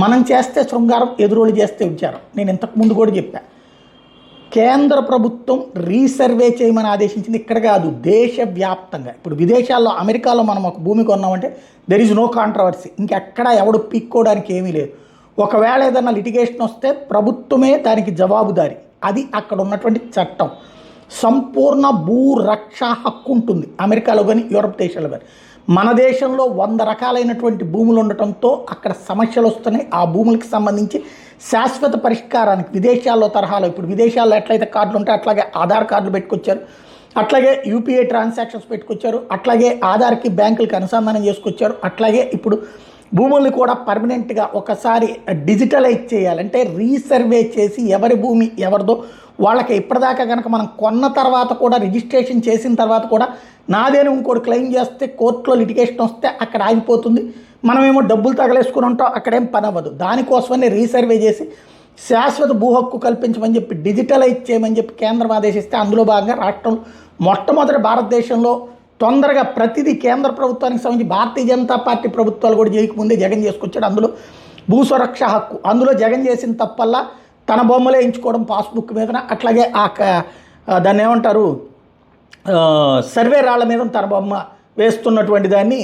మనం చేస్తే శృంగారం, ఎదురోళ్ళు చేస్తే విచారం. నేను ఇంతకుముందు కూడా చెప్పా, కేంద్ర ప్రభుత్వం రీసర్వే చేయమని ఆదేశించింది ఇక్కడ కాదు, దేశవ్యాప్తంగా. ఇప్పుడు విదేశాల్లో, అమెరికాలో మనం ఒక భూమి కొన్నామంటే దెర్ ఈజ్ నో కాంట్రవర్సీ, ఇంకెక్కడా ఎవడు పీక్కోవడానికి ఏమీ లేదు. ఒకవేళ ఏదైనా లిటిగేషన్ వస్తే ప్రభుత్వమే దానికి జవాబుదారి. అది అక్కడ ఉన్నటువంటి చట్టం. సంపూర్ణ భూ రక్ష హక్కు ఉంటుంది అమెరికాలో కానీ యూరప్ దేశాల్లో కానీ. మన దేశంలో 100 రకాలైనటువంటి భూములు ఉండటంతో అక్కడ సమస్యలు వస్తున్నాయి. ఆ భూములకు సంబంధించి శాశ్వత పరిష్కారానికి విదేశాల్లో తరహాలో, ఇప్పుడు విదేశాల్లో ఎట్లయితే కార్డులు ఉంటాయి అట్లాగే ఆధార్ కార్డులు పెట్టుకొచ్చారు, అట్లాగే యూపీఐ ట్రాన్సాక్షన్స్ పెట్టుకొచ్చారు, అట్లాగే ఆధార్కి బ్యాంకులకి అనుసంధానం చేసుకొచ్చారు. అట్లాగే ఇప్పుడు భూముల్ని కూడా పర్మనెంట్గా ఒకసారి డిజిటలైజ్ చేయాలంటే రీసర్వే చేసి ఎవరి భూమి ఎవరిదో వాళ్ళకి ఇప్పటిదాకా కనుక మనం కొన్న తర్వాత కూడా రిజిస్ట్రేషన్ చేసిన తర్వాత కూడా నాదేని ఇంకోటి క్లెయిమ్ చేస్తే కోర్టులో లిటిగేషన్ వస్తే అక్కడ ఆగిపోతుంది. మనమేమో డబ్బులు తగలేసుకుని ఉంటాం, అక్కడేం పని అవ్వదు. దానికోసమని రీసర్వే చేసి శాశ్వత భూ హక్కు కల్పించమని చెప్పి డిజిటలైజ్ చేయమని చెప్పి కేంద్రం ఆదేశిస్తే అందులో భాగంగా రాష్ట్రం మొట్టమొదటి భారతదేశంలో తొందరగా ప్రతిదీ కేంద్ర ప్రభుత్వానికి సంబంధించి భారతీయ జనతా పార్టీ ప్రభుత్వాలు కూడా చేయకముందే జగన్ చేసుకొచ్చాడు. అందులో భూ సురక్ష హక్కు, అందులో జగన్ చేసిన తప్పల్లా తన బొమ్మలే ఎంచుకోవడం పాస్బుక్ మీద, అట్లాగే దాన్ని ఏమంటారు సర్వే రాళ్ల మీద తన బొమ్మ వేస్తున్నటువంటి దాన్ని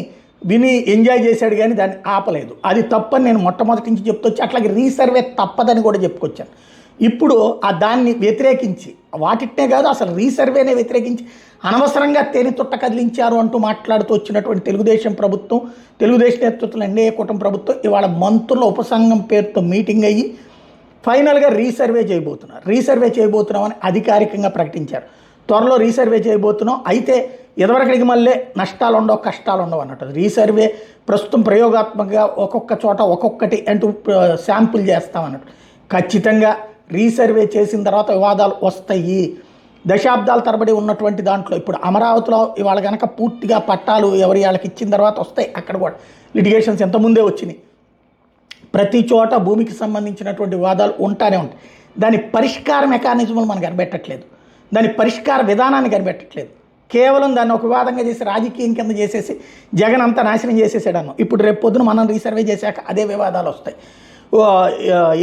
విని ఎంజాయ్ చేశాడు కానీ దాన్ని ఆపలేదు. అది తప్పని నేను మొట్టమొదటి నుంచి చెప్తొచ్చి అట్లాగే రీసర్వే తప్పదని కూడా చెప్పుకొచ్చాను. ఇప్పుడు దాన్ని వ్యతిరేకించి వాటినే కాదు అసలు రీసర్వేనే వ్యతిరేకించి అనవసరంగా తేనె తుట్ట కదిలించారు అంటూ మాట్లాడుతూ వచ్చినటువంటి తెలుగుదేశం ప్రభుత్వం, తెలుగుదేశం నేతృత్వంలో ఎన్డీఏ కూటమి ప్రభుత్వం ఇవాళ మంత్రుల ఉపసంఘం పేరుతో మీటింగ్ అయ్యి ఫైనల్గా రీసర్వే చేయబోతున్నామని అధికారికంగా ప్రకటించారు. త్వరలో రీసర్వే చేయబోతున్నాం, అయితే ఎదవరకడికి మళ్ళీ నష్టాలు ఉండవు కష్టాలు ఉండవు అన్నట్టు. రీసర్వే ప్రస్తుతం ప్రయోగాత్మకంగా ఒక్కొక్క చోట ఒక్కొక్కటి అంటూ శాంపుల్ చేస్తామన్నట్టు. ఖచ్చితంగా రీసర్వే చేసిన తర్వాత వివాదాలు వస్తాయి. దశాబ్దాల తరబడి ఉన్నటువంటి దాంట్లో ఇప్పుడు అమరావతిలో ఇవాళ కనుక పూర్తిగా పట్టాలు ఎవరి వాళ్ళకి ఇచ్చిన తర్వాత వస్తాయి. అక్కడ కూడా లిటిగేషన్స్ ఎంతముందే వచ్చినాయి. ప్రతి చోట భూమికి సంబంధించినటువంటి వివాదాలు ఉంటానే ఉంటాయి. దాని పరిష్కార మెకానిజంలు మనకు కనిపెట్టట్లేదు, దాని పరిష్కార విధానాన్ని కనిపెట్టట్లేదు. కేవలం దాన్ని ఒక వివాదంగా చేసి రాజకీయం కింద చేసేసి జగన్ అంతా నాశనం చేసేసాడన్నాం. ఇప్పుడు రేపు పొద్దున మనం రీసర్వే చేశాక అదే వివాదాలు వస్తాయి.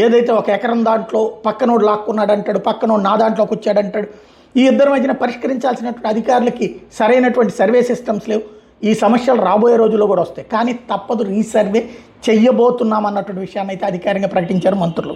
ఏదైతే ఒక ఎకరం దాంట్లో పక్కనోడు లాక్కున్నాడు అంటాడు, పక్కనోడు నా దాంట్లోకి వచ్చాడంటాడు. ఈ ఇద్దరి మధ్యన పరిష్కరించాల్సినటువంటి అధికారులకి సరైనటువంటి సర్వే సిస్టమ్స్ లేవు. ఈ సమస్యలు రాబోయే రోజుల్లో కూడా వస్తాయి. కానీ తప్పదు, రీసర్వే చెయ్యబోతున్నామన్నటువంటి విషయాన్ని అయితే అధికారికంగా ప్రకటించారు మంత్రులు.